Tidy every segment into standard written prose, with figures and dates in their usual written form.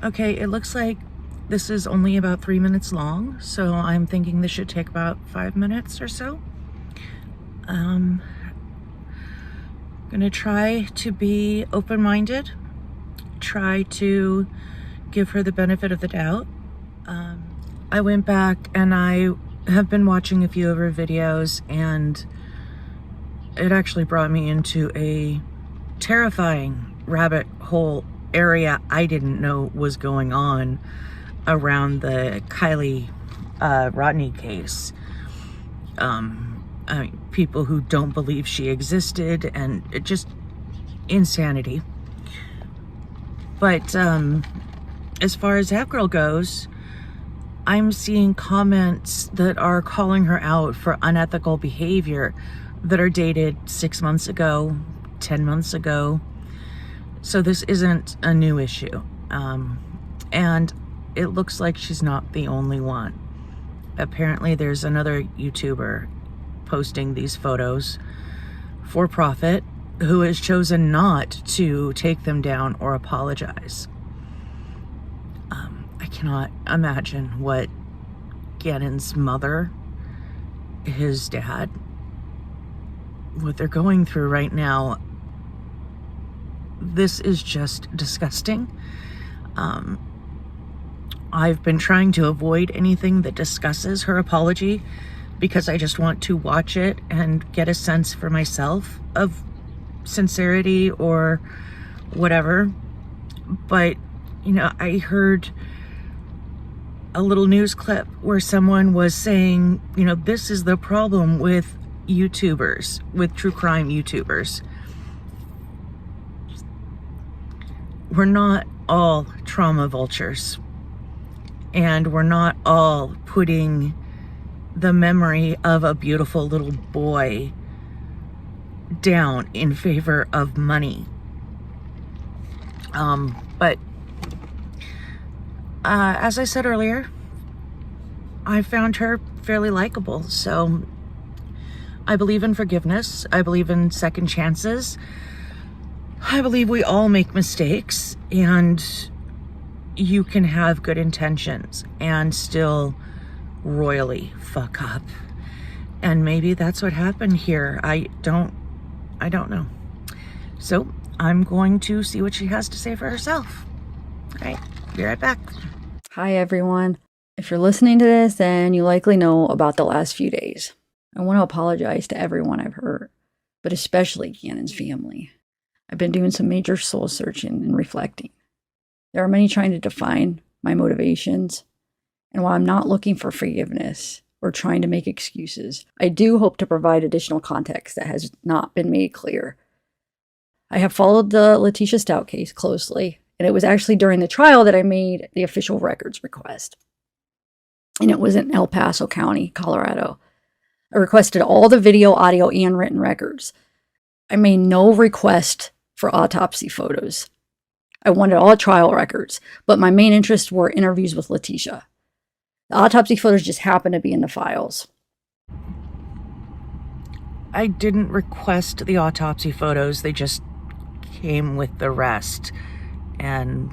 Okay, it looks like this is only about 3 minutes long, so I'm thinking this should take about 5 minutes or so. Gonna try to be open-minded, try to give her the benefit of the doubt. I went back and I have been watching a few of her videos, and it actually brought me into a terrifying rabbit hole area I didn't know was going on around the Kylie Rodney case. People who don't believe she existed, and it just insanity. But as far as that girl goes, I'm seeing comments that are calling her out for unethical behavior that are dated 6 months ago, 10 months ago. So this isn't a new issue. And it looks like she's not the only one. Apparently there's another YouTuber posting these photos for profit who has chosen not to take them down or apologize. I cannot imagine what Gannon's mother, his dad, what they're going through right now. This is just disgusting. I've been trying to avoid anything that discusses her apology because I just want to watch it and get a sense for myself of sincerity or whatever. But, you know, I heard a little news clip where someone was saying, you know, this is the problem with YouTubers, with true crime YouTubers. We're not all trauma vultures, and we're not all putting the memory of a beautiful little boy down in favor of money. But as I said earlier, I found her fairly likable. So I believe in forgiveness. I believe in second chances. I believe we all make mistakes, and you can have good intentions and still royally fuck up. And maybe that's what happened here. I don't know. So I'm going to see what she has to say for herself. All right, be right back. Hi, everyone. If you're listening to this, then you likely know about the last few days. I want to apologize to everyone I've hurt, but especially Gannon's family. I've been doing some major soul searching and reflecting. There are many trying to define my motivations, and while I'm not looking for forgiveness or trying to make excuses, I do hope to provide additional context that has not been made clear. I have followed the Natasha Cooper case closely, and it was actually during the trial that I made the official records request. And it was in El Paso County, Colorado. I requested all the video, audio, and written records. I made no request for autopsy photos. I wanted all trial records, but my main interests were interviews with Natasha. The autopsy photos just happened to be in the files. I didn't request the autopsy photos. They just came with the rest, and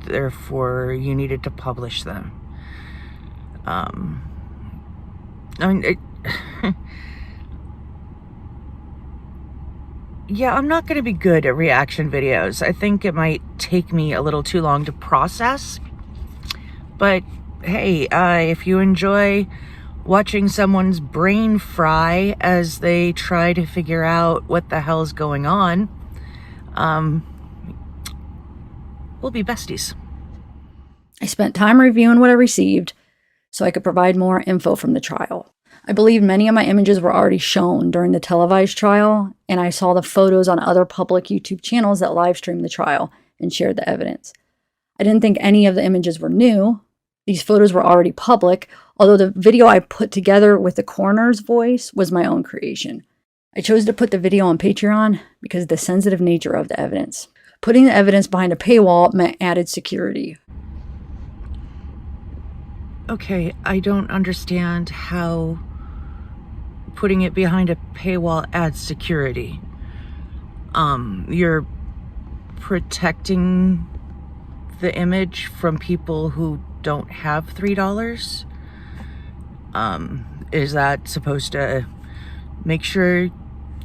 therefore you needed to publish them. I mean, yeah, I'm not going to be good at reaction videos. I think it might take me a little too long to process. But hey, if you enjoy watching someone's brain fry as they try to figure out what the hell's going on, we'll be besties. I spent time reviewing what I received so I could provide more info from the trial. I believe many of my images were already shown during the televised trial, and I saw the photos on other public YouTube channels that live streamed the trial and shared the evidence. I didn't think any of the images were new. These photos were already public, although the video I put together with the coroner's voice was my own creation. I chose to put the video on Patreon because of the sensitive nature of the evidence. Putting the evidence behind a paywall meant added security. Okay, I don't understand how putting it behind a paywall adds security. You're protecting the image from people who don't have $3? Is that supposed to make sure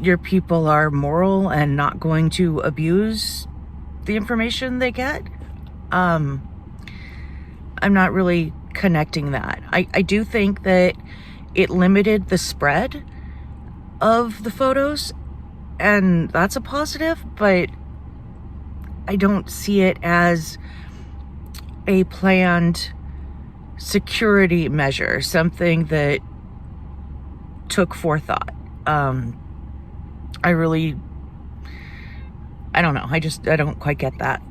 your people are moral and not going to abuse the information they get? I'm not really connecting that. I do think that it limited the spread of the photos, and that's a positive, but I don't see it as a planned security measure, something that took forethought. I don't know. I don't quite get that.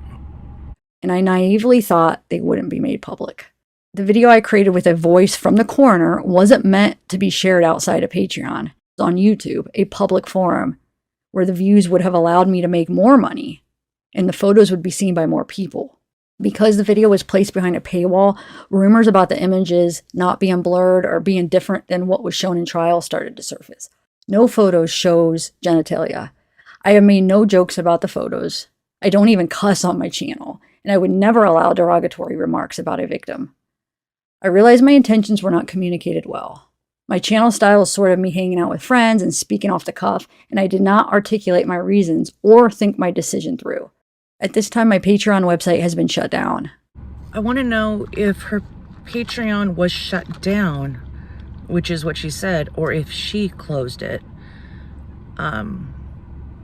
And I naively thought they wouldn't be made public. The video I created with a voice from the coroner wasn't meant to be shared outside of Patreon. It's on YouTube, a public forum where the views would have allowed me to make more money and the photos would be seen by more people. Because the video was placed behind a paywall, rumors about the images not being blurred or being different than what was shown in trial started to surface. No photos shows genitalia. I have made no jokes about the photos. I don't even cuss on my channel, and I would never allow derogatory remarks about a victim. I realized my intentions were not communicated well. My channel style is sort of me hanging out with friends and speaking off the cuff, and I did not articulate my reasons or think my decision through. At this time, my Patreon website has been shut down. I want to know if her Patreon was shut down, which is what she said, or if she closed it. I'm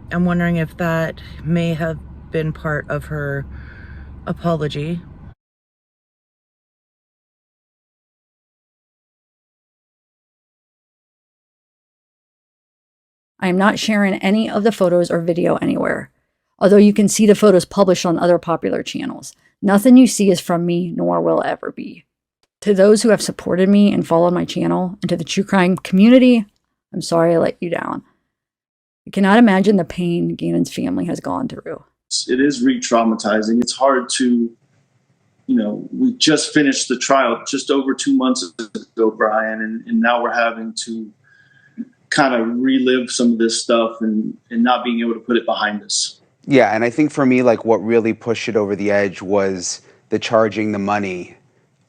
wondering if that may have been part of her apology. I am not sharing any of the photos or video anywhere, although you can see the photos published on other popular channels. Nothing you see is from me, nor will ever be. To those who have supported me and followed my channel, and to the true crime community, I'm sorry I let you down. I cannot imagine the pain Gannon's family has gone through. It is re-traumatizing. It's hard to, we just finished the trial just over 2 months ago, Brian, and now we're having to kind of relive some of this stuff and not being able to put it behind us. Yeah, and I think for me, like, what really pushed it over the edge was the charging the money.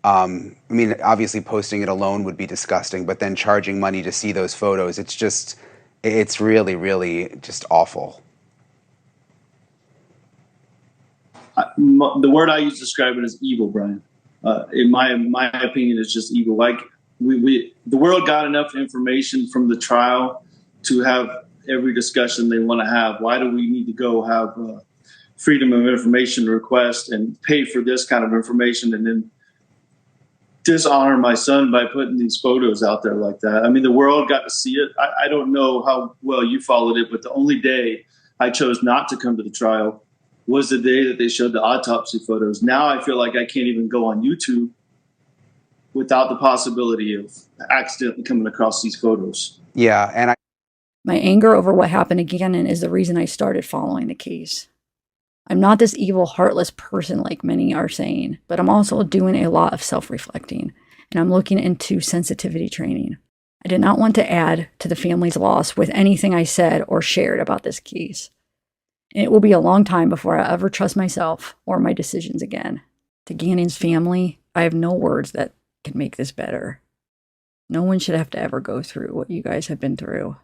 I mean, obviously posting it alone would be disgusting, but then charging money to see those photos, it's really, really just awful. The word I use to describe it is evil, Brian. In my opinion, it's just evil. Like the world got enough information from the trial to have every discussion they want to have. Why do we need to go have a freedom of information request and pay for this kind of information and then dishonor my son by putting these photos out there like that? I mean, the world got to see it. I don't know how well you followed it, but the only day I chose not to come to the trial was the day that they showed the autopsy photos. Now I feel like I can't even go on YouTube without the possibility of accidentally coming across these photos. Yeah, and My anger over what happened to Gannon is the reason I started following the case. I'm not this evil, heartless person like many are saying, but I'm also doing a lot of self-reflecting, and I'm looking into sensitivity training. I did not want to add to the family's loss with anything I said or shared about this case. And it will be a long time before I ever trust myself or my decisions again. To Gannon's family, I have no words that can make this better. No one should have to ever go through what you guys have been through.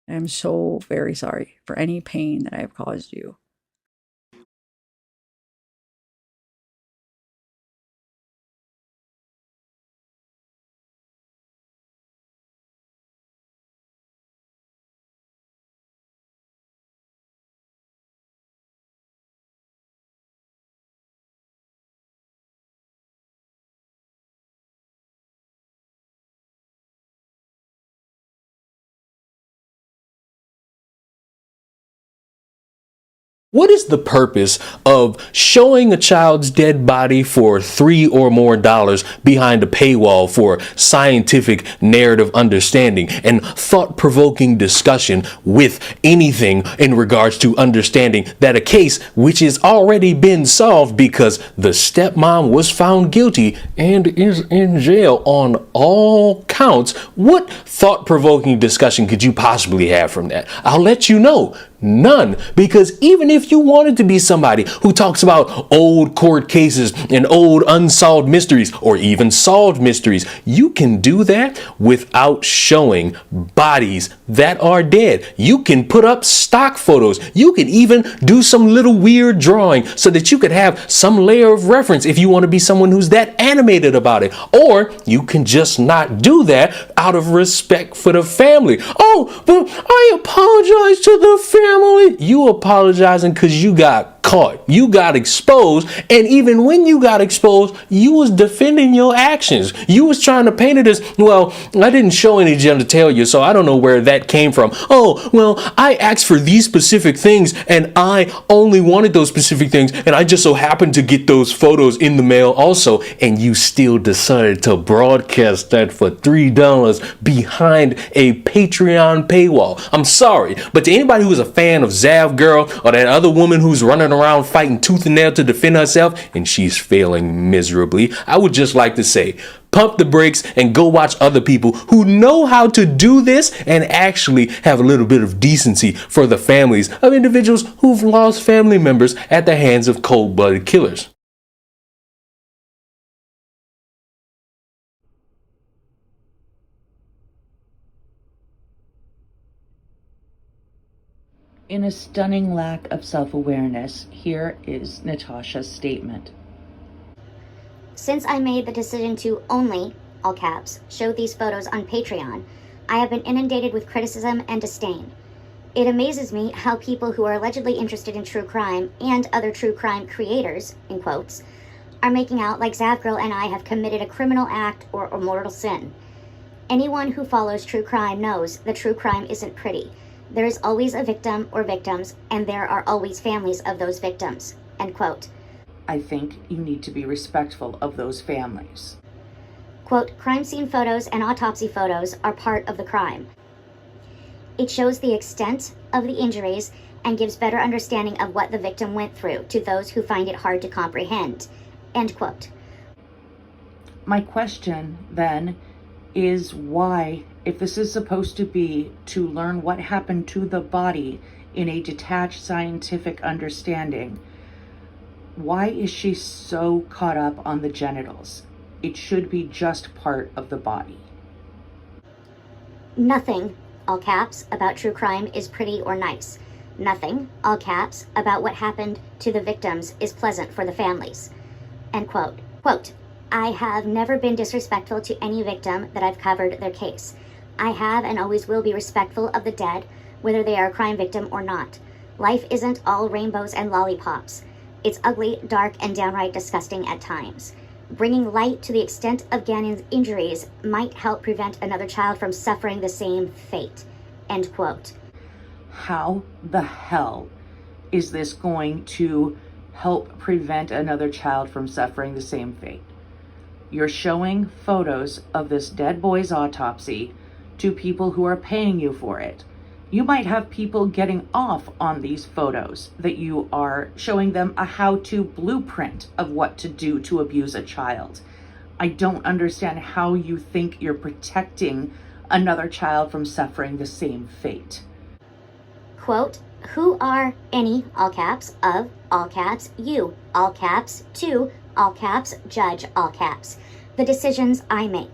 I am so very sorry for any pain that I have caused you. What is the purpose of showing a child's dead body for $3 or more behind a paywall for scientific narrative understanding and thought-provoking discussion with anything in regards to understanding that a case which has already been solved because the stepmom was found guilty and is in jail on all counts? What thought-provoking discussion could you possibly have from that? I'll let you know None. Because even if you wanted to be somebody who talks about old court cases and old unsolved mysteries or even solved mysteries, you can do that without showing bodies that are dead. You can put up stock photos. You can even do some little weird drawing so that you could have some layer of reference if you want to be someone who's that animated about it. Or you can just not do that out of respect for the family. Oh, but I apologize to the family. You apologizing because you got caught. You got exposed. And even when you got exposed, you was defending your actions. You was trying to paint it as, well, I didn't show any genitalia, so I don't know where that came from. Oh, well, I asked for these specific things and I only wanted those specific things. And I just so happened to get those photos in the mail also. And you still decided to broadcast that for $3 behind a Patreon paywall. I'm sorry, but to anybody who's a fan of Zav Girl or that other woman who's running around fighting tooth and nail to defend herself and she's failing miserably, I would just like to say, pump the brakes and go watch other people who know how to do this and actually have a little bit of decency for the families of individuals who've lost family members at the hands of cold-blooded killers. In a stunning lack of self-awareness, here is Natasha's statement. Since I made the decision to only, all caps, show these photos on Patreon, I have been inundated with criticism and disdain. It amazes me how people who are allegedly interested in true crime and other true crime creators, in quotes, are making out like Zavgirl and I have committed a criminal act or a mortal sin. Anyone who follows true crime knows that true crime isn't pretty. There is always a victim or victims, and there are always families of those victims, end quote. I think you need to be respectful of those families. Quote, crime scene photos and autopsy photos are part of the crime. It shows the extent of the injuries and gives better understanding of what the victim went through to those who find it hard to comprehend, end quote. My question, then, is why, if this is supposed to be to learn what happened to the body in a detached scientific understanding, why is she so caught up on the genitals? It should be just part of the body. Nothing, all caps, about true crime is pretty or nice. Nothing, all caps, about what happened to the victims is pleasant for the families, end quote. Quote, I have never been disrespectful to any victim that I've covered their case. I have and always will be respectful of the dead, whether they are a crime victim or not. Life isn't all rainbows and lollipops. It's ugly, dark, and downright disgusting at times. Bringing light to the extent of Gannon's injuries might help prevent another child from suffering the same fate, end quote. How the hell is this going to help prevent another child from suffering the same fate? You're showing photos of this dead boy's autopsy to people who are paying you for it. You might have people getting off on these photos that you are showing them a how-to blueprint of what to do to abuse a child. I don't understand how you think you're protecting another child from suffering the same fate. Quote, who are any, all caps, of, all caps, you, all caps, to, all caps, judge, all caps, the decisions I make.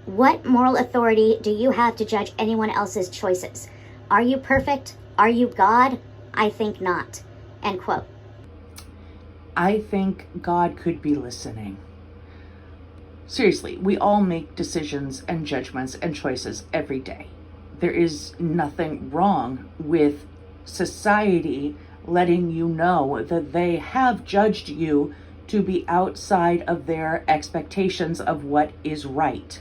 What moral authority do you have to judge anyone else's choices? Are you perfect? Are you God? I think not, end quote. I think God could be listening. Seriously, we all make decisions and judgments and choices every day. There is nothing wrong with society letting you know that they have judged you to be outside of their expectations of what is right.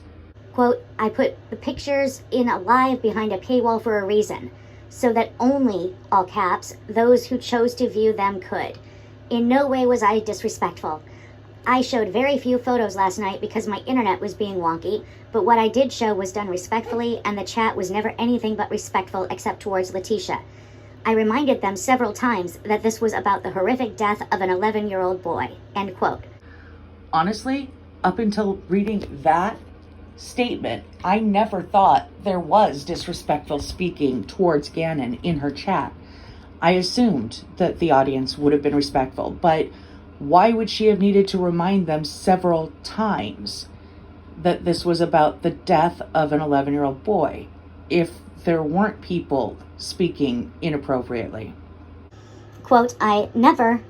Quote, I put the pictures in a live behind a paywall for a reason, so that only, all caps, those who chose to view them could. In no way was I disrespectful. I showed very few photos last night because my internet was being wonky, but what I did show was done respectfully, and the chat was never anything but respectful except towards Letitia. I reminded them several times that this was about the horrific death of an 11-year-old boy, end quote. Honestly, up until reading that statement, I never thought there was disrespectful speaking towards Gannon in her chat. I assumed that the audience would have been respectful, but why would she have needed to remind them several times that this was about the death of an 11-year-old boy if there weren't people speaking inappropriately? Quote, I never,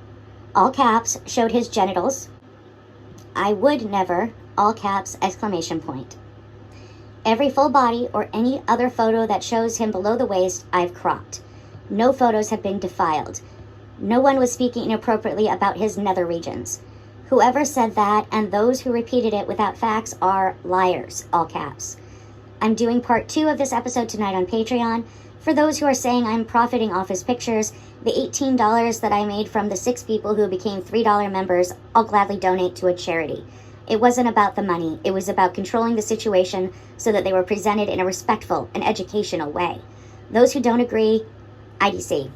all caps, showed his genitals. I would never, all caps, exclamation point. Every full body or any other photo that shows him below the waist, I've cropped. No photos have been defiled. No one was speaking inappropriately about his nether regions. Whoever said that and those who repeated it without facts are liars, all caps. I'm doing part 2 of this episode tonight on Patreon. For those who are saying I'm profiting off his pictures, the $18 that I made from the 6 people who became $3 members, I'll gladly donate to a charity. It wasn't about the money. It was about controlling the situation so that they were presented in a respectful and educational way. Those who don't agree, IDC.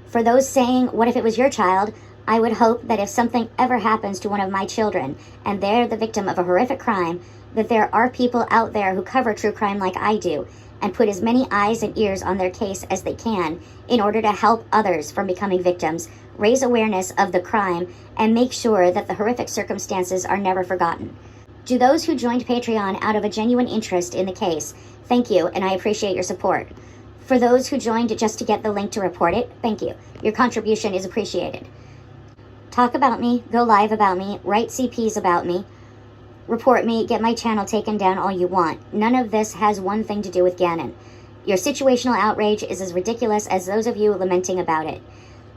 For those saying, what if it was your child? I would hope that if something ever happens to one of my children and they're the victim of a horrific crime, that there are people out there who cover true crime like I do and put as many eyes and ears on their case as they can in order to help others from becoming victims, raise awareness of the crime, and make sure that the horrific circumstances are never forgotten. To those who joined Patreon out of a genuine interest in the case, thank you, and I appreciate your support. For those who joined just to get the link to report it, thank you. Your contribution is appreciated. Talk about me, go live about me, write CPs about me, report me, get my channel taken down all you want. None of this has one thing to do with Gannon. Your situational outrage is as ridiculous as those of you lamenting about it.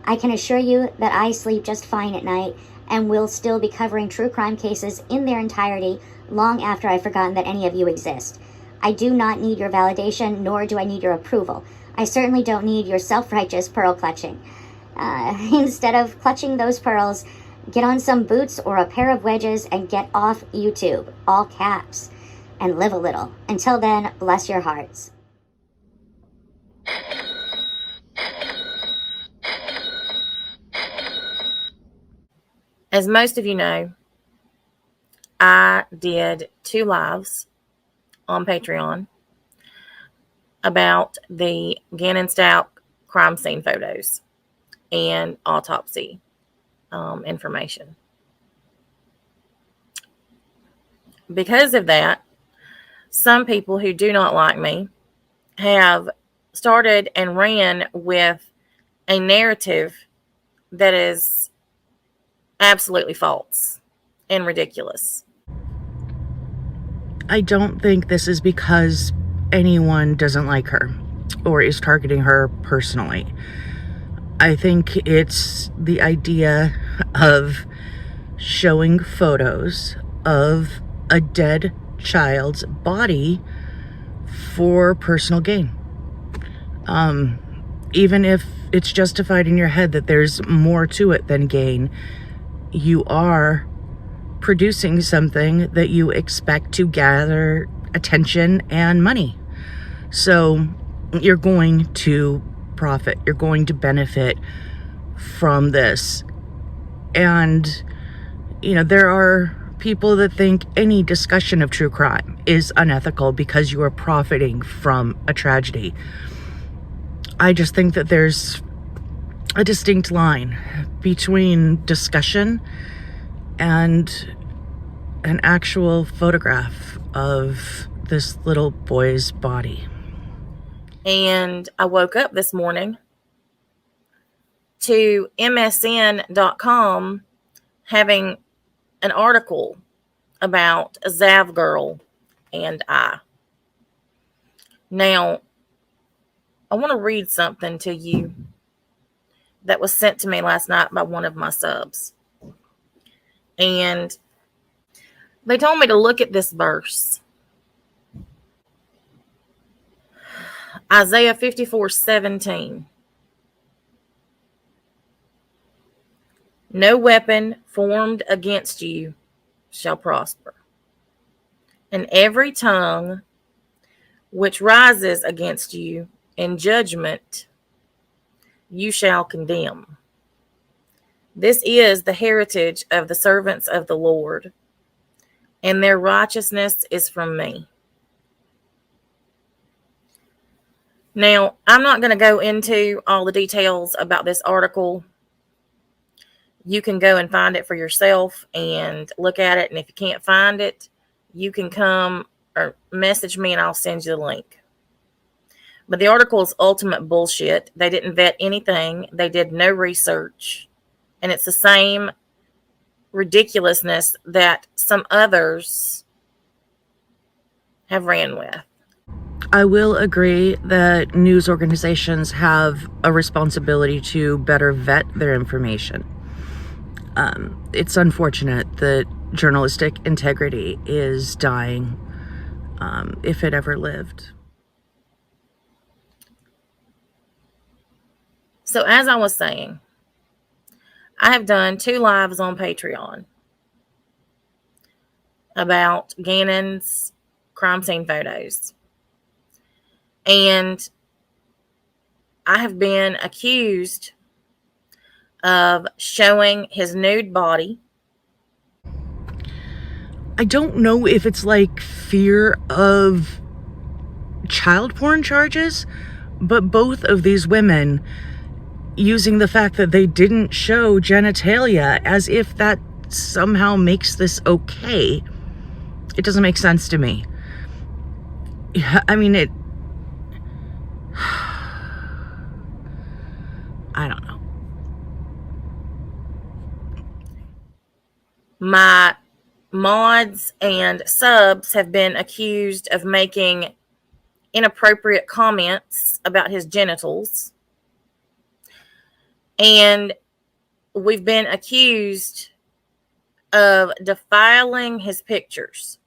I can assure you that I sleep just fine at night and will still be covering true crime cases in their entirety long after I've forgotten that any of you exist. I do not need your validation, nor do I need your approval. I certainly don't need your self-righteous pearl clutching. Instead of clutching those pearls, get on some boots or a pair of wedges and get off YouTube, all caps, and live a little. Until then, bless your hearts. As most of you know, I did 2 lives on Patreon about the Gannon Stauch crime scene photos and autopsy information. Because of that, some people who do not like me have started and ran with a narrative that is absolutely false and ridiculous. I don't think this is because anyone doesn't like her or is targeting her personally. I think it's the idea of showing photos of a dead child's body for personal gain. Even if it's justified in your head that there's more to it than gain, you are producing something that you expect to gather attention and money. So you're going to profit, you're going to benefit from this. And, you know, there are people that think any discussion of true crime is unethical because you are profiting from a tragedy. I just think that there's a distinct line between discussion and an actual photograph of this little boy's body. And I woke up this morning to MSN.com having an article about a Zav girl and I. Now, I want to read something to you that was sent to me last night by one of my subs. And they told me to look at this verse. Isaiah 54:17. No weapon formed against you shall prosper, and every tongue which rises against you in judgment you shall condemn. This is the heritage of the servants of the Lord, and their righteousness is from me. Now, I'm not going to go into all the details about this article. You can go and find it for yourself and look at it. And if you can't find it, you can come or message me and I'll send you the link. But the article is ultimate bullshit. They didn't vet anything. They did no research. And it's the same ridiculousness that some others have ran with. I will agree that news organizations have a responsibility to better vet their information. It's unfortunate that journalistic integrity is dying, if it ever lived. So as I was saying, I have done 2 lives on Patreon about Gannon's crime scene photos. And I have been accused of showing his nude body. I don't know if it's like fear of child porn charges, but both of these women using the fact that they didn't show genitalia as if that somehow makes this okay. It doesn't make sense to me. I mean, I don't know. My mods and subs have been accused of making inappropriate comments about his genitals. And we've been accused of defiling his pictures.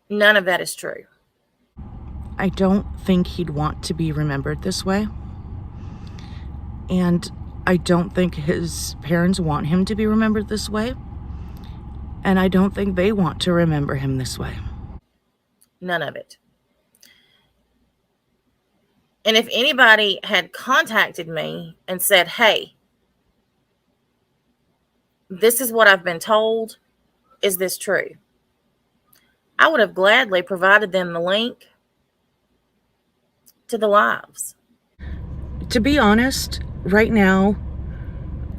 None of that is true. I don't think he'd want to be remembered this way. And I don't think his parents want him to be remembered this way. And I don't think they want to remember him this way. None of it. And if anybody had contacted me and said, hey, this is what I've been told, is this true? I would have gladly provided them the link to the lives. To be honest, right now,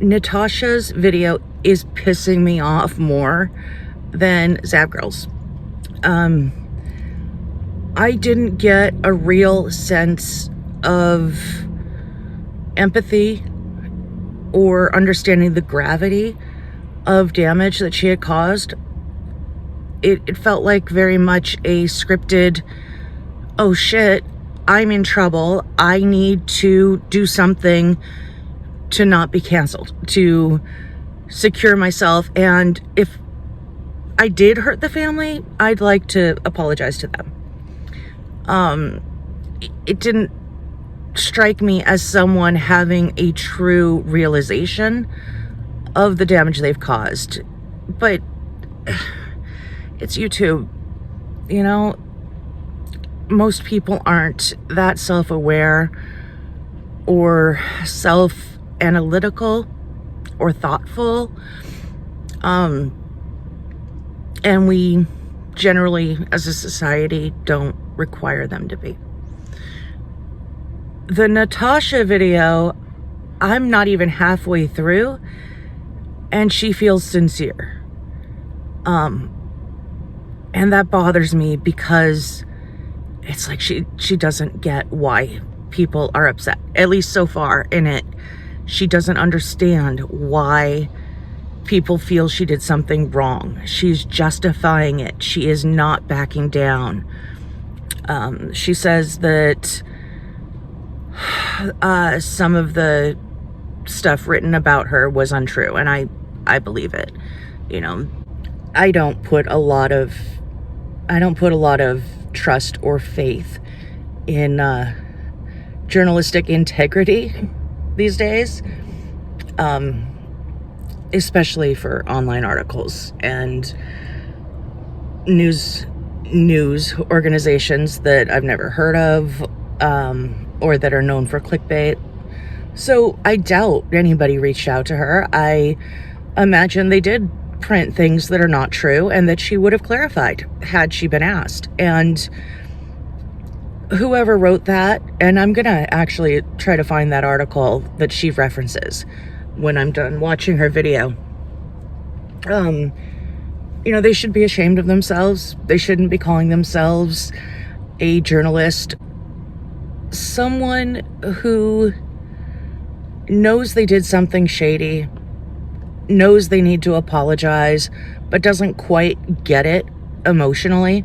Natasha's video is pissing me off more than Zavarelli's. I didn't get a real sense of empathy or understanding the gravity of damage that she had caused. It felt like very much a scripted, oh shit, I'm in trouble. I need to do something to not be canceled, to secure myself. And if I did hurt the family, I'd like to apologize to them. It didn't strike me as someone having a true realization of the damage they've caused. But it's YouTube, you know? Most people aren't that self-aware or self-analytical or thoughtful. And we generally, as a society, don't require them to be. The Natasha video, I'm not even halfway through, and she feels sincere. And that bothers me because it's like she doesn't get why people are upset. At least so far in it, she doesn't understand why people feel she did something wrong. She's justifying it. She is not backing down. She says that some of the stuff written about her was untrue, and I believe it. You know, I don't put a lot of trust or faith in journalistic integrity these days, especially for online articles and news organizations that I've never heard of, or that are known for clickbait. So I doubt anybody reached out to her. I imagine they did print things that are not true and that she would have clarified had she been asked. And whoever wrote that, and I'm gonna actually try to find that article that she references when I'm done watching her video. They should be ashamed of themselves. They shouldn't be calling themselves a journalist. Someone who knows they did something shady, knows they need to apologize, but doesn't quite get it emotionally.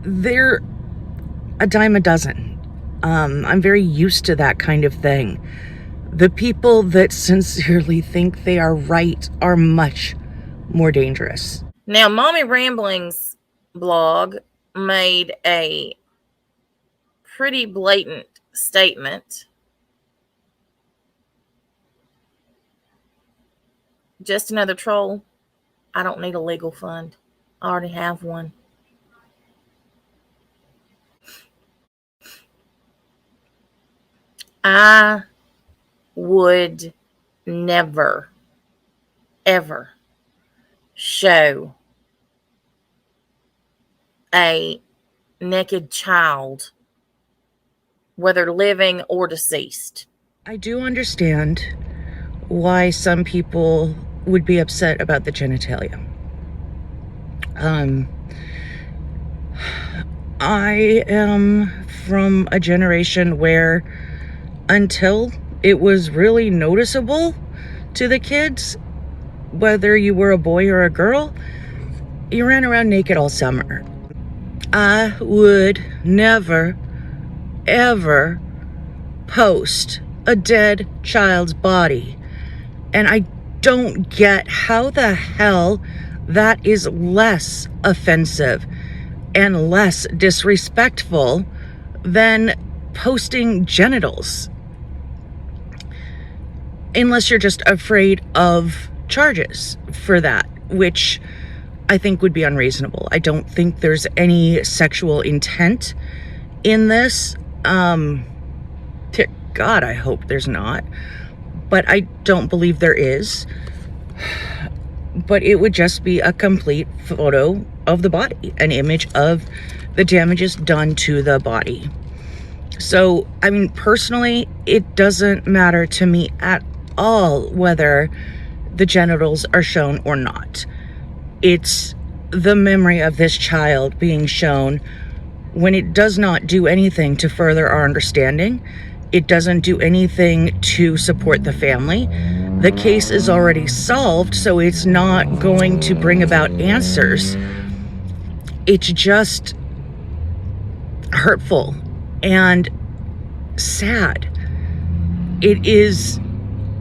They're a dime a dozen. I'm very used to that kind of thing. The people that sincerely think they are right are much more dangerous. Now, Mommy Rambling's blog made a pretty blatant statement. Just another troll. I don't need a legal fund. I already have one. I would never, ever show a naked child, whether living or deceased. I do understand why some people would be upset about the genitalia. I am from a generation where, until it was really noticeable to the kids, whether you were a boy or a girl, you ran around naked all summer. I would never, ever post a dead child's body. And I don't get how the hell that is less offensive and less disrespectful than posting genitals. Unless you're just afraid of charges for that, which I think would be unreasonable. I don't think there's any sexual intent in this. Dear God, I hope there's not. But I don't believe there is. But it would just be a complete photo of the body, an image of the damages done to the body. So, I mean, personally, it doesn't matter to me at all whether the genitals are shown or not. It's the memory of this child being shown when it does not do anything to further our understanding. It doesn't do anything to support the family. The case is already solved, so it's not going to bring about answers. It's just hurtful and sad. It is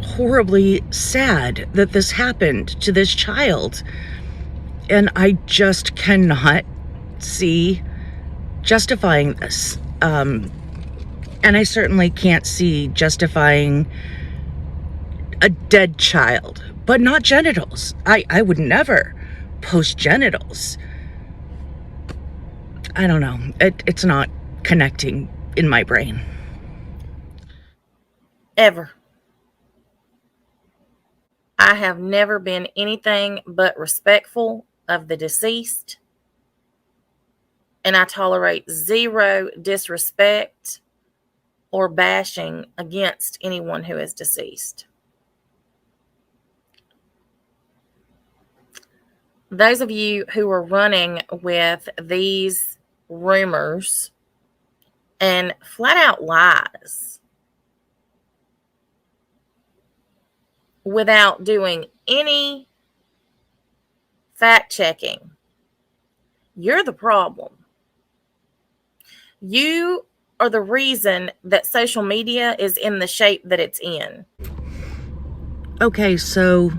horribly sad that this happened to this child. And I just cannot see justifying this. And I certainly can't see justifying a dead child, but not genitals. I would never post genitals. I don't know. It's not connecting in my brain. Ever. I have never been anything but respectful of the deceased, and I tolerate zero disrespect or bashing against anyone who is deceased. Those of you who are running with these rumors and flat out lies without doing any fact checking, you're the problem. You are the reason that social media is in the shape that it's in. Okay, so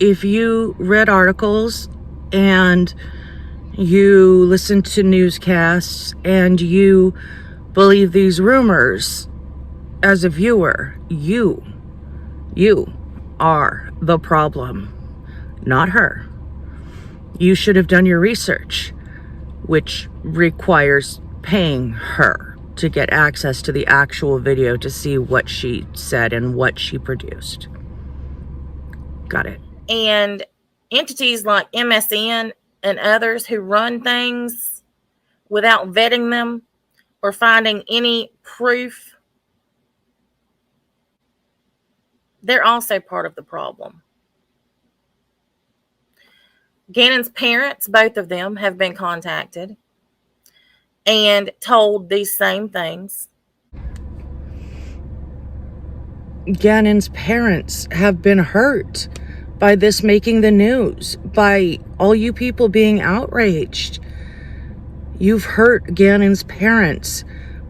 if you read articles and you listen to newscasts and you believe these rumors as a viewer, you are the problem, not her. You should have done your research, which requires paying her to get access to the actual video to see what she said and what she produced. Got it. And entities like MSN and others who run things without vetting them or finding any proof, they're also part of the problem. Gannon's parents, both of them, have been contacted and told these same things. Gannon's parents have been hurt by this making the news, by all you people being outraged. You've hurt Gannon's parents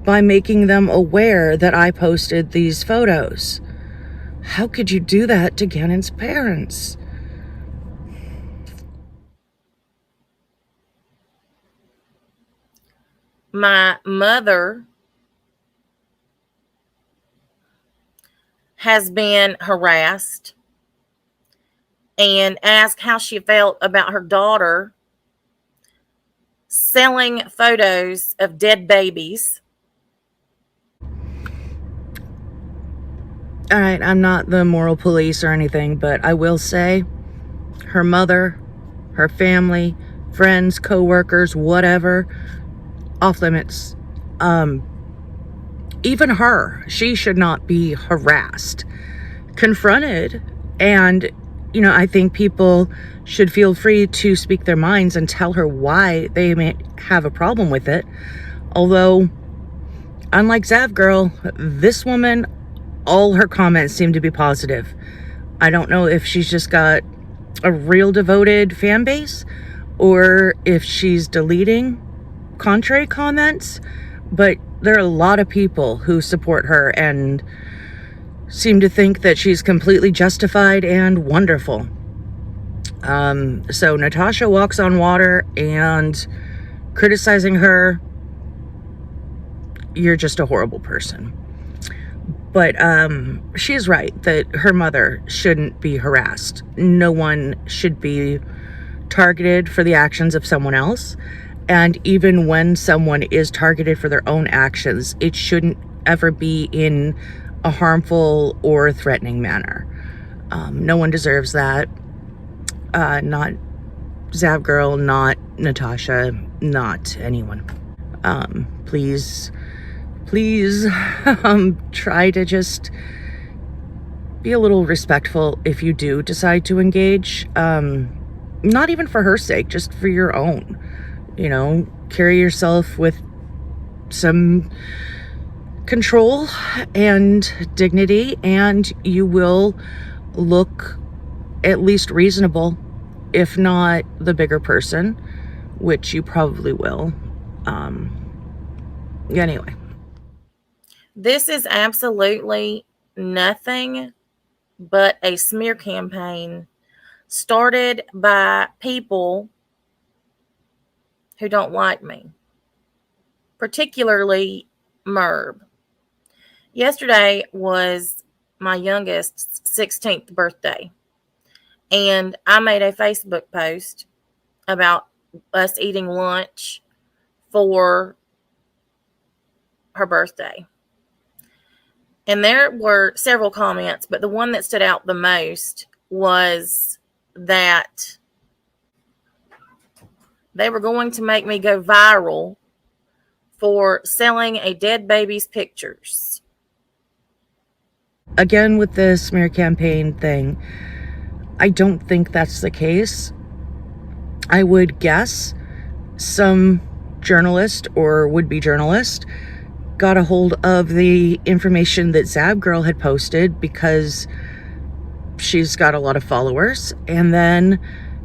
by making them aware that I posted these photos. How could you do that to Gannon's parents? My mother has been harassed and asked how she felt about her daughter selling photos of dead babies. All right, I'm not the moral police or anything, but I will say her mother, her family, friends, co-workers, whatever, off limits. Even her, she should not be harassed, confronted, and I think people should feel free to speak their minds and tell her why they may have a problem with it. Although, unlike Zav Girl, this woman, all her comments seem to be positive. I don't know if she's just got a real devoted fan base or if she's deleting contrary comments, but there are a lot of people who support her and seem to think that she's completely justified and wonderful. So Natasha walks on water, and criticizing her, you're just a horrible person. But she is right that her mother shouldn't be harassed. No one should be targeted for the actions of someone else. And even when someone is targeted for their own actions, it shouldn't ever be in a harmful or threatening manner. No one deserves that. Not Zav Girl, not Natasha, not anyone. Please, try to just be a little respectful if you do decide to engage. Not even for her sake, just for your own. Carry yourself with some control and dignity, and you will look at least reasonable, if not the bigger person, which you probably will. Anyway. This is absolutely nothing but a smear campaign started by people who don't like me, particularly Merb. Yesterday was my youngest's 16th birthday, and I made a Facebook post about us eating lunch for her birthday. And there were several comments, but the one that stood out the most was that they were going to make me go viral for selling a dead baby's pictures. Again, with the smear campaign thing, I don't think that's the case. I would guess some journalist or would-be journalist got a hold of the information that Zav Girl had posted because she's got a lot of followers, and then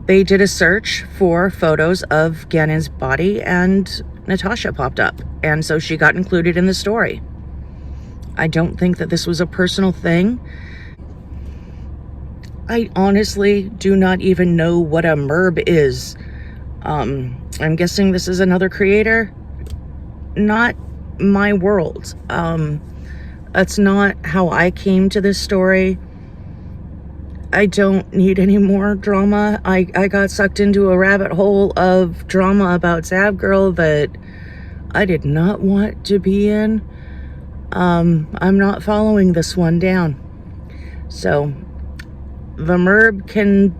they did a search for photos of Gannon's body, and Natasha popped up, and so she got included in the story. I don't think that this was a personal thing. I honestly do not even know what a Merb is. I'm guessing this is another creator. Not my world. That's not how I came to this story. I don't need any more drama. I got sucked into a rabbit hole of drama about Zav Girl that I did not want to be in. I'm not following this one down. So the Merb can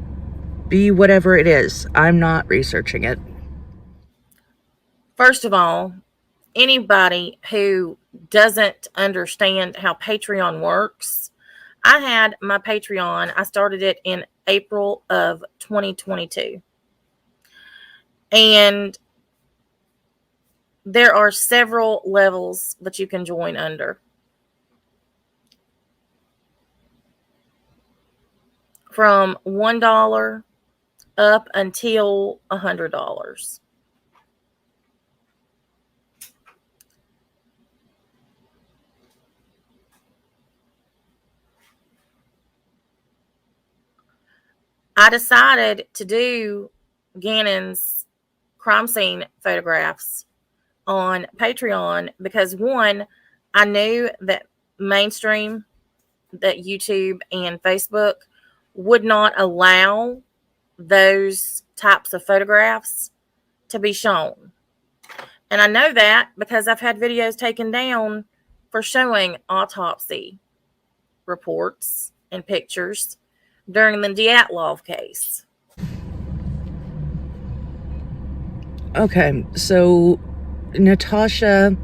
be whatever it is. I'm not researching it. First of all, anybody who doesn't understand how Patreon works, I had my Patreon, I started it in April of 2022. And there are several levels that you can join under. From $1 up until $100. I decided to do Gannon's crime scene photographs on Patreon because, one, I knew that mainstream, that YouTube and Facebook would not allow those types of photographs to be shown. And I know that because I've had videos taken down for showing autopsy reports and pictures during the Dyatlov case. Okay, so Natasha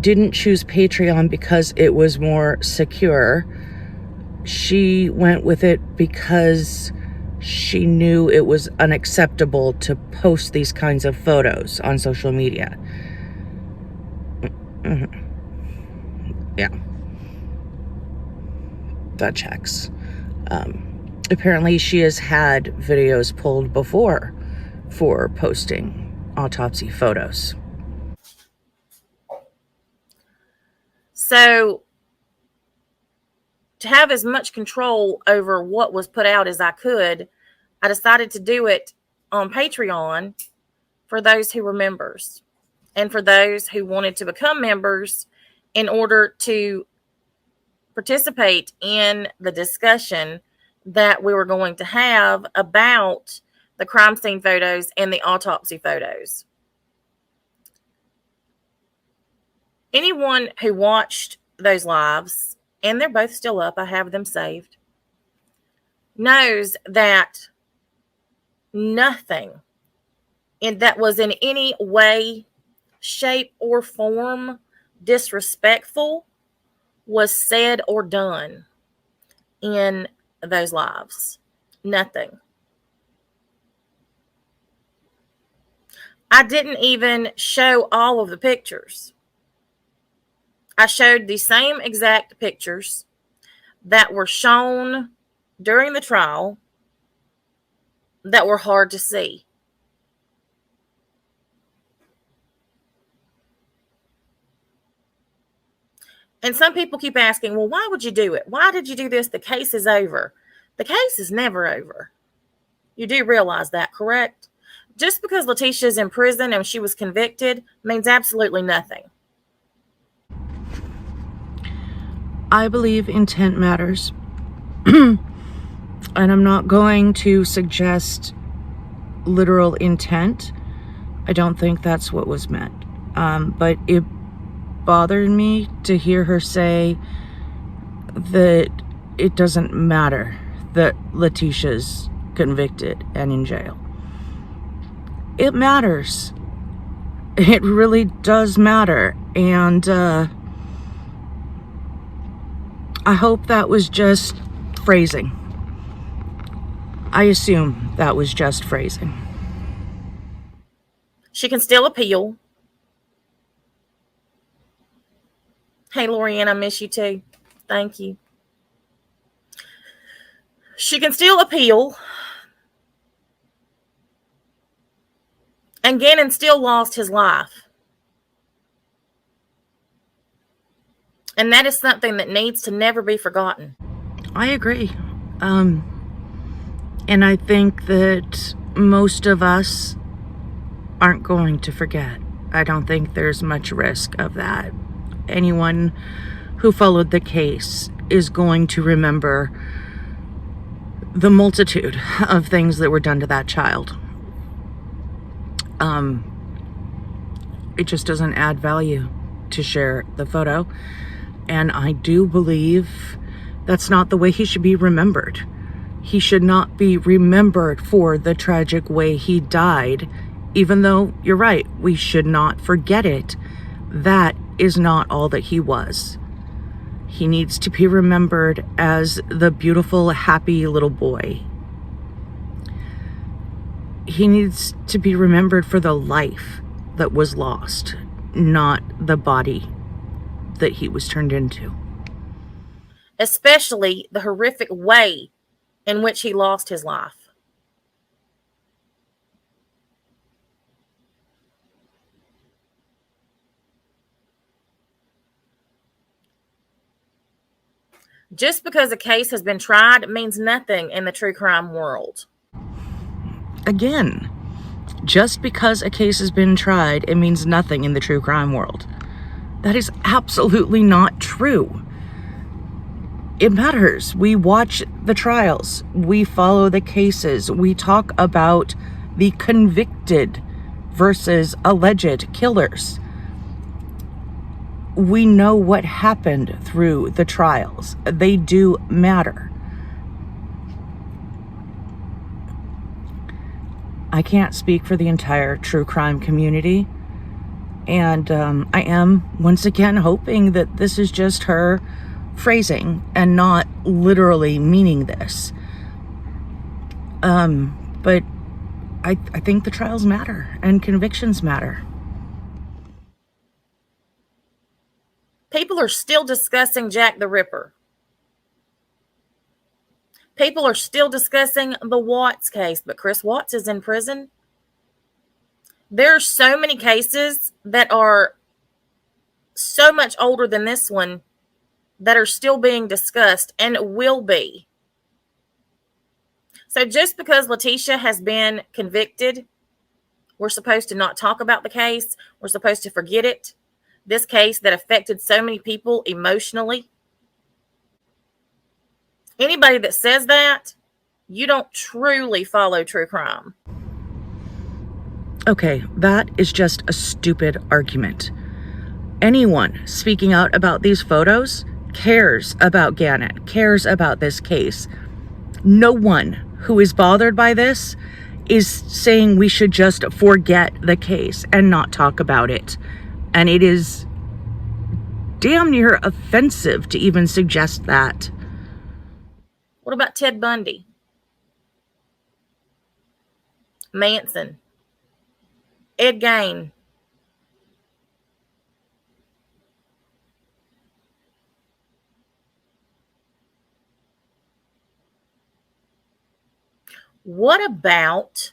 didn't choose Patreon because it was more secure. She went with it because she knew it was unacceptable to post these kinds of photos on social media. Yeah. That checks. Apparently she has had videos pulled before for posting autopsy photos. So, to have as much control over what was put out as I could, I decided to do it on Patreon for those who were members and for those who wanted to become members in order to participate in the discussion that we were going to have about the crime scene photos and the autopsy photos. Anyone who watched those lives, and they're both still up, I have them saved, knows that nothing that was in any way, shape, or form disrespectful was said or done in those lives. Nothing. I didn't even show all of the pictures. I showed the same exact pictures that were shown during the trial that were hard to see. And some people keep asking, well, why would you do it? Why did you do this? The case is over. The case is never over. You do realize that, correct? Just because Letitia is in prison and she was convicted means absolutely nothing. I believe intent matters. And I'm not going to suggest literal intent. I don't think that's what was meant. But it bothered me to hear her say that it doesn't matter that Letitia's convicted and in jail. It matters. It really does matter. And I hope that was just phrasing. I assume that was just phrasing. She can still appeal. Hey, Lorianne, I miss you too. Thank you. She can still appeal. And Gannon still lost his life. And that is something that needs to never be forgotten. I agree. And I think that most of us aren't going to forget. I don't think there's much risk of that. Anyone who followed the case is going to remember the multitude of things that were done to that child. It just doesn't add value to share the photo. And I do believe that's not the way he should be remembered. He should not be remembered for the tragic way he died even though you're right, we should not forget it, that is not all that he was. He needs to be remembered as the beautiful, happy little boy. He needs to be remembered for the life that was lost, not the body that he was turned into. Especially the horrific way in which he lost his life. Just because a case has been tried means nothing in the true crime world. Again, just because a case has been tried, it means nothing in the true crime world. That is absolutely not true. It matters. We watch the trials. We follow the cases. We talk about the convicted versus alleged killers. We know what happened through the trials. They do matter. I can't speak for the entire true crime community. And I am, once again, hoping that this is just her phrasing and not literally meaning this. But I think the trials matter and convictions matter. People are still discussing Jack the Ripper. People are still discussing the Watts case, but Chris Watts is in prison. There are so many cases that are so much older than this one that are still being discussed and will be. So just because Letitia has been convicted, we're supposed to not talk about the case. We're supposed to forget it. This case that affected so many people emotionally. Anybody that says that, you don't truly follow true crime. Okay, that is just a stupid argument. Anyone speaking out about these photos cares about Gannon, cares about this case. No one who is bothered by this is saying we should just forget the case and not talk about it. And it is damn near offensive to even suggest that. What about Ted Bundy? Manson? Ed Gein? What about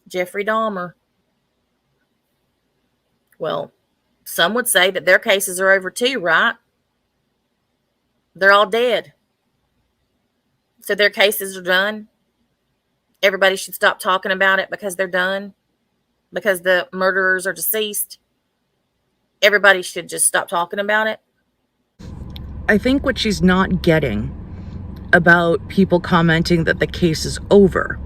Jeffrey Dahmer? Well, some would say that their cases are over too, right? They're all dead. So their cases are done. Everybody should stop talking about it because they're done. Because the murderers are deceased. Everybody should just stop talking about it. I think what she's not getting about people commenting that the case is over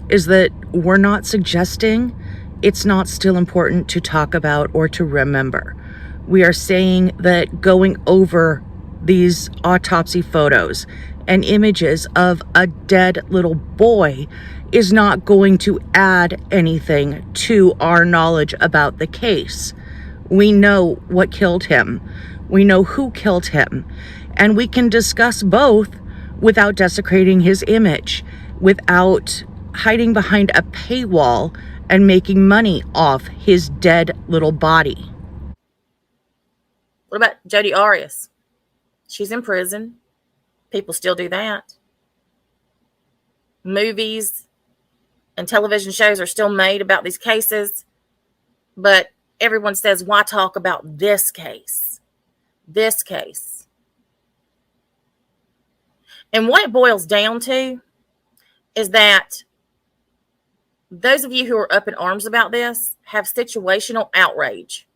is that we're not suggesting it's not still important to talk about or to remember. We are saying that going over these autopsy photos and images of a dead little boy is not going to add anything to our knowledge about the case. We know what killed him. We know who killed him. And we can discuss both without desecrating his image, without hiding behind a paywall and making money off his dead little body. What about Jodi Arias? She's in prison. People still do that. Movies and television shows are still made about these cases, but everyone says, why talk about this case? This case. And what it boils down to is that those of you who are up in arms about this have situational outrage.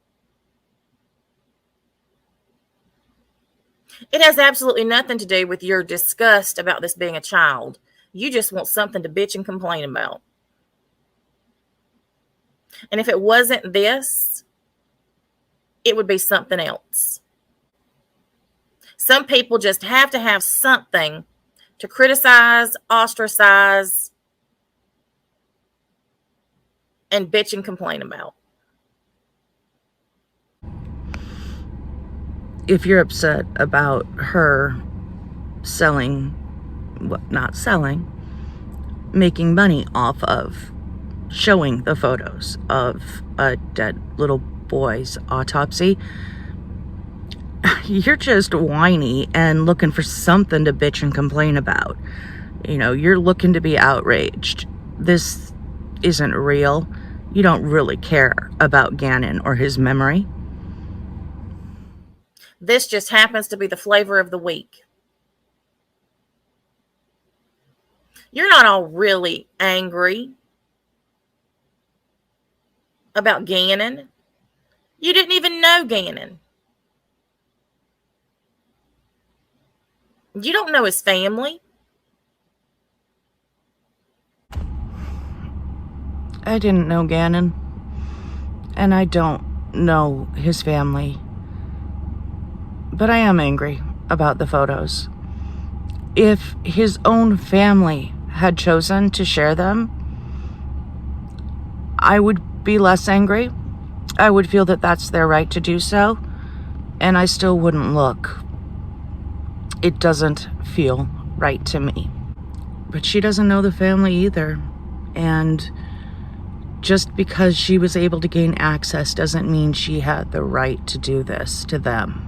It has absolutely nothing to do with your disgust about this being a child. You just want something to bitch and complain about. And if it wasn't this, it would be something else. Some people just have to have something to criticize, ostracize, and bitch and complain about. If you're upset about her making money off of showing the photos of a dead little boy's autopsy, you're just whiny and looking for something to bitch and complain about. You're looking to be outraged. This isn't real. You don't really care about Gannon or his memory. This just happens to be the flavor of the week. You're not all really angry about Gannon. You didn't even know Gannon. You don't know his family. I didn't know Gannon, and I don't know his family. But I am angry about the photos. If his own family had chosen to share them, I would be less angry. I would feel that that's their right to do so, and I still wouldn't look. It doesn't feel right to me. But she doesn't know the family either, and just because she was able to gain access doesn't mean she had the right to do this to them.